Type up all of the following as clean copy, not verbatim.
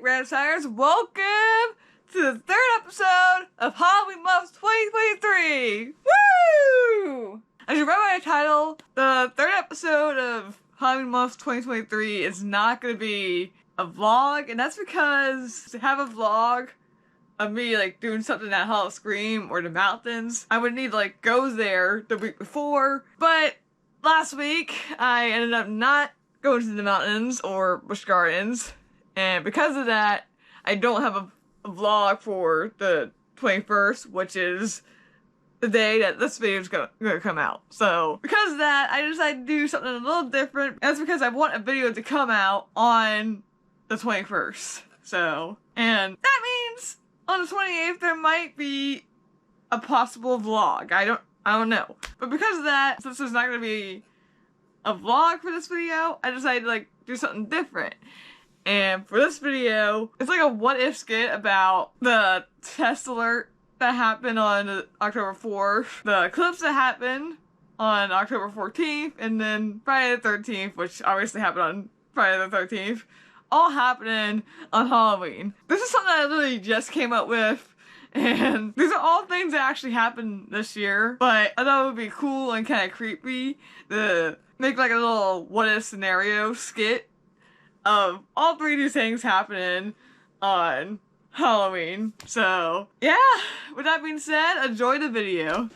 Red Sires, welcome to the third episode of Halloween Month 2023! Woo! As you read by the title, the third episode of Halloween Month 2023 is not going to be a vlog, and that's because to have a vlog of me like doing something at Hollow Scream or the mountains, I would need to like go there the week before, but last week I ended up not going to the mountains or Busch Gardens, and because of that, I don't have a vlog for the 21st, which is the day that this video is gonna come out. So because of that, I decided to do something a little different. That's because I want a video to come out on the 21st. So, and that means on the 28th there might be a possible vlog. I don't know. But because of that, since there's not gonna be a vlog for this video, I decided to like do something different. And for this video, it's like a what if skit about the test alert that happened on October 4th, the eclipse that happened on October 14th, and then Friday the 13th, which obviously happened on Friday the 13th, all happening on Halloween. This is something I literally just came up with. And these are all things that actually happened this year, but I thought it would be cool and kind of creepy to make like a little what if scenario skit of all three of these things happening on Halloween. So yeah, with that being said, enjoy the video.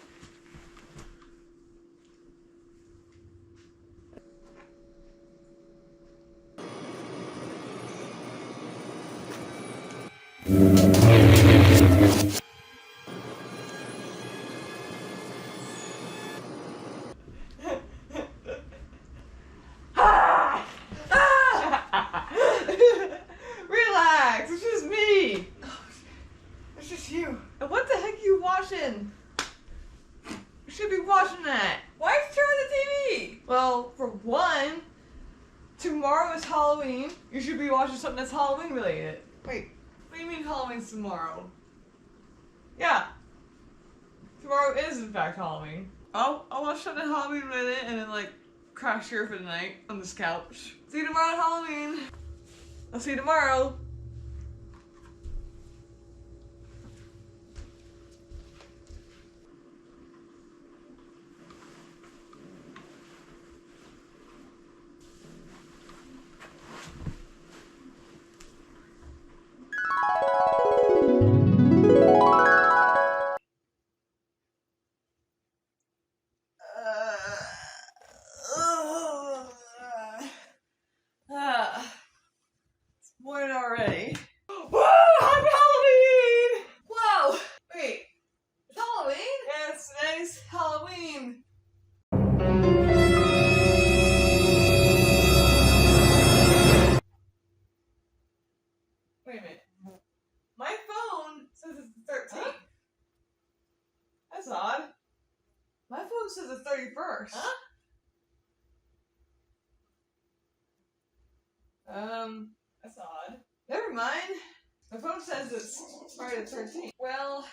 Relax, it's just me. It's just you. And what the heck are you watching? You should be watching that. Why is it turning the TV? Well, for one, tomorrow is Halloween. You should be watching something that's Halloween related. Wait, what do you mean Halloween's tomorrow? Yeah. Tomorrow is in fact Halloween. I'll watch something Halloween related and then like crash here for the night on this couch. See you tomorrow on Halloween. I'll see you tomorrow. It's morning already. Woo! Happy Halloween! Whoa! Wait, it's Halloween? Yeah, it's today's Halloween. Wait a minute. My phone says it's the 13th. Huh? That's odd. My phone says the 31st. Huh? That's odd. Never mind. My phone says it's Friday the 13th. Well,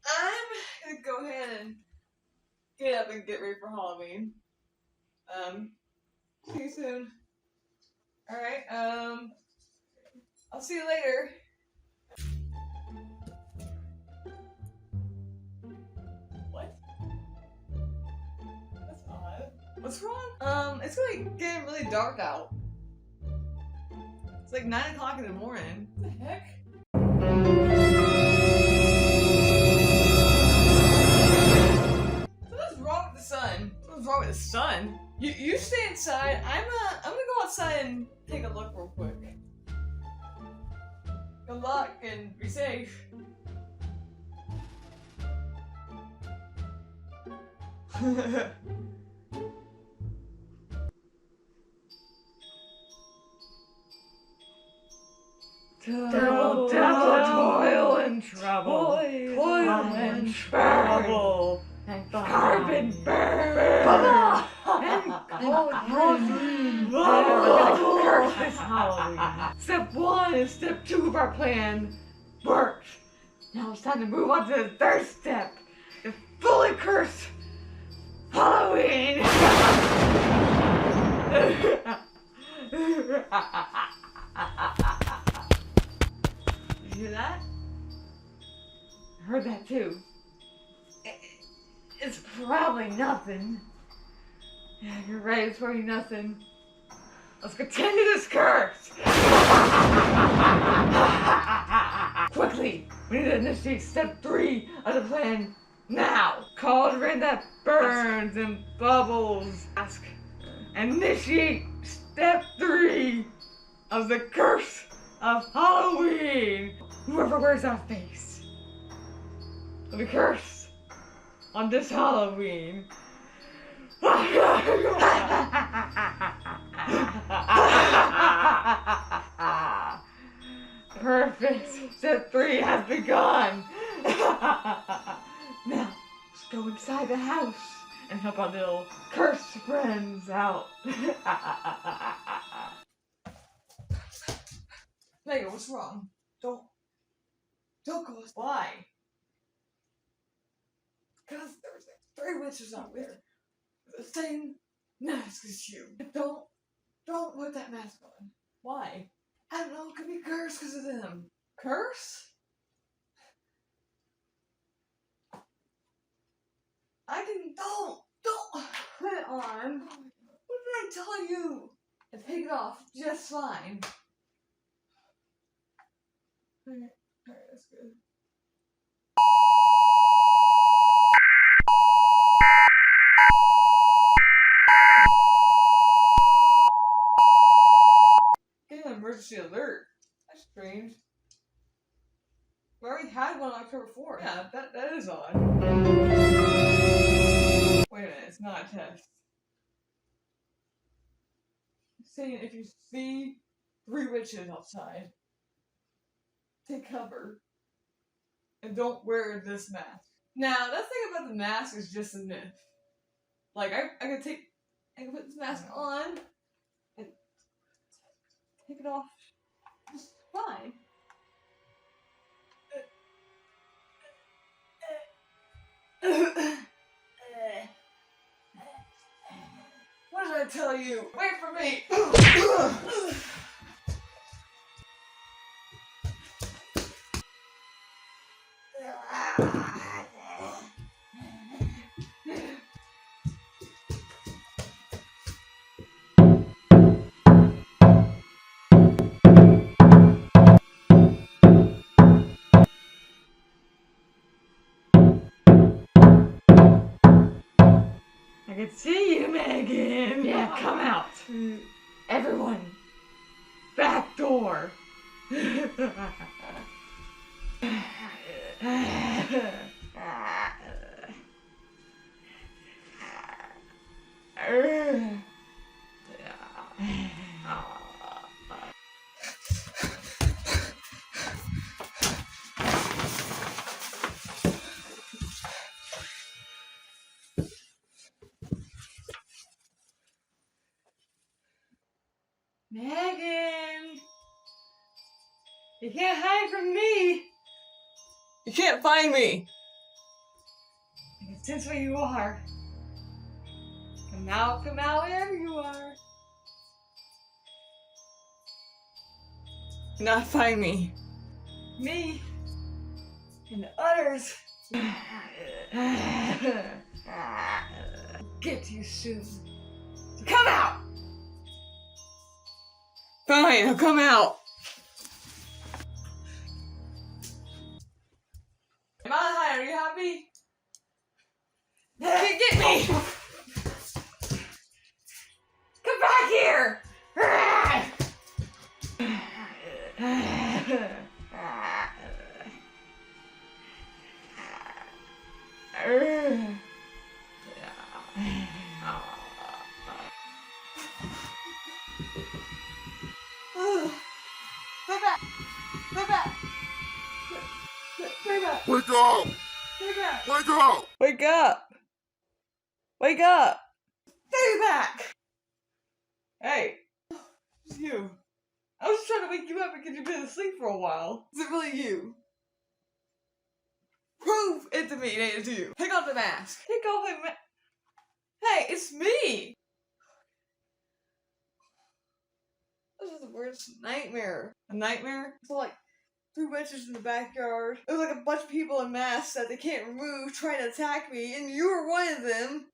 I'm gonna go ahead and get up and get ready for Halloween. See you soon. Alright, I'll see you later. What? That's odd. What's wrong? It's like getting really dark out. It's like 9 o'clock in the morning. What the heck? Something's wrong with the sun. Something's wrong with the sun. You stay inside. I'm gonna go outside and take a look real quick. Good luck and be safe. Toil, toil and trouble, toil and trouble, and carbon burn, and cauldron. Curse this Halloween. Step 1 and step 2 of our plan worked. Now it's time to move on to the third step. The fully cursed Halloween. nothing. Yeah, you're right, it's really nothing. Let's continue this curse! Quickly! We need to initiate step 3 of the plan now! Cauldron that burns and bubbles. Initiate step 3 of the curse of Halloween! Whoever wears that face will be cursed on this Halloween. Perfect. Step 3 has begun. Now, let's go inside the house and help our little cursed friends out. Meghan, what's wrong? Don't go. Why? Because there's like 3 witches out there. The same mask as you. Don't put that mask on. Why? I don't know, it could be cursed because of them. Curse? Don't put it on. What did I tell you? I take it off just fine. Alright, that's good. Getting an emergency alert. That's strange. We already had one on October 4th. Yeah, that is odd. Wait a minute, it's not a test. It's saying if you see 3 witches outside, take cover. And don't wear this mask. Now, that thing about the mask is just a myth. Like, I can put this mask on and take it off just fine. What did I tell you? Wait for me! I can see you, Meghan! Yeah, come out! Everyone! Back door! Meghan! You can't hide from me! You can't find me! I can sense where you are. Come out, wherever you are. Not find me. Me and the others. Get to you soon. So come out! Fine, I'll come out. Am I high? Are you happy? Get me! Come back here! Wake up! Wake up! Wake up! Wake up! Stay back! Hey, it's you. I was just trying to wake you up because you've been asleep for a while. Is it really you? Prove it to me it ain't you. Take off the mask. Take off the mask. Hey, it's me! This is the worst nightmare. A nightmare? So like 3 witches in the backyard. There's like a bunch of people in masks that they can't remove trying to attack me, and you were one of them.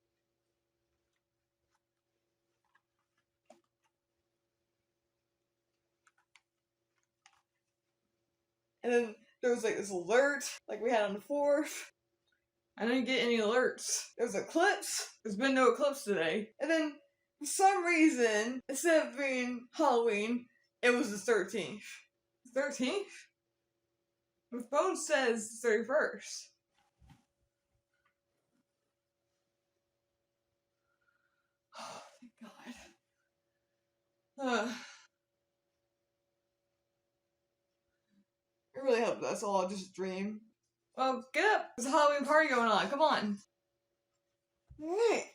And then there was like this alert, like we had on the 4th. I didn't get any alerts. There was Eclipse. There's been no eclipse today. And then, for some reason, instead of being Halloween, it was the 13th. The 13th? My phone says the 31st. Oh, thank God. I really hope that's all just a dream. Well, get up! There's a Halloween party going on, come on! Alright.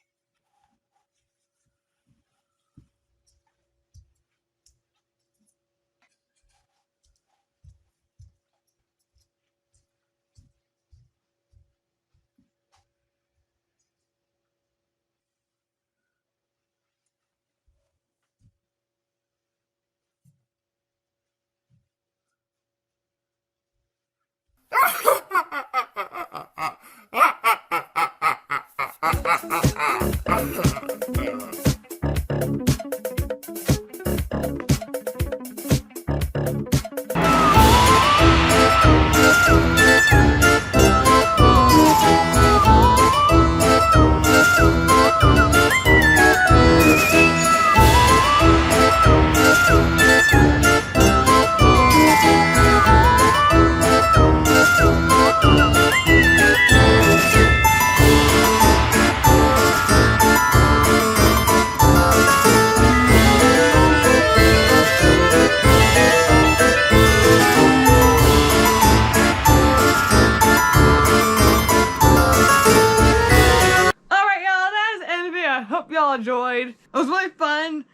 Hope y'all enjoyed. It was really fun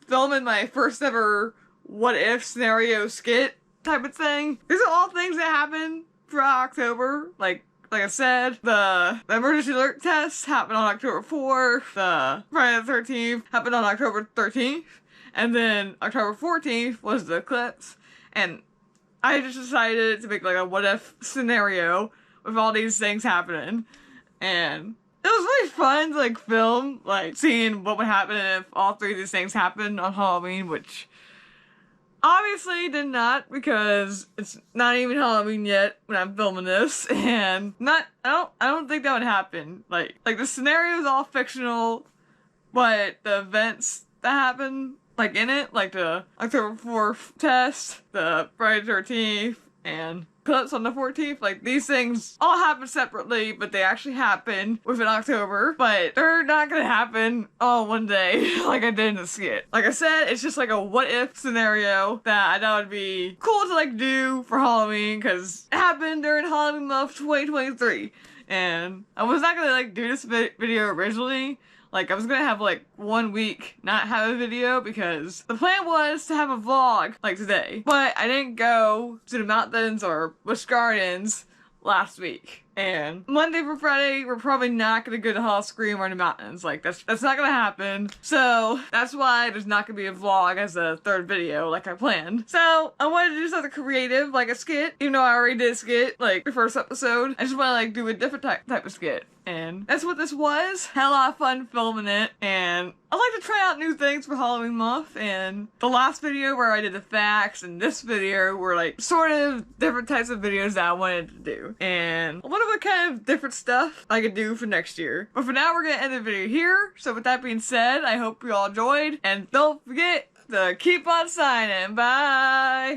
filming my first ever what if scenario skit type of thing. These are all things that happened throughout October. Like I said, the emergency alert test happened on October 4th, the Friday the 13th happened on October 13th, and then October 14th was the eclipse, and I just decided to make like a what if scenario with all these things happening, and it was really fun to like film, like seeing what would happen if all three of these things happened on Halloween, which obviously did not, because it's not even Halloween yet when I'm filming this, and I don't think that would happen. Like the scenario is all fictional, but the events that happen like in it, like the October 4th test, the Friday the 13th, and Eclipse on the 14th, like these things all happen separately, but they actually happen within October, but they're not gonna happen all one day like I did in the skit. Like I said, it's just like a what if scenario that I thought would be cool to like do for Halloween, because it happened during Halloween month 2023, and I was not gonna like do this video originally. Like, I was gonna have, like, 1 week not have a video, because the plan was to have a vlog, like, today. But I didn't go to the mountains or Busch Gardens last week. And Monday for Friday, we're probably not gonna go to Hall Scream or the mountains. Like, that's not gonna happen. So, that's why there's not gonna be a vlog as a third video like I planned. So, I wanted to do something creative, like a skit. Even though I already did a skit, like, the first episode. I just wanna, like, do a different type of skit. And that's what this was. Had a lot of fun filming it, and I like to try out new things for Halloween month, and the last video where I did the facts and this video were like sort of different types of videos that I wanted to do. And I wonder what kind of different stuff I could do for next year. But for now, we're gonna end the video here. So with that being said, I hope you all enjoyed, and don't forget to keep on signing. Bye!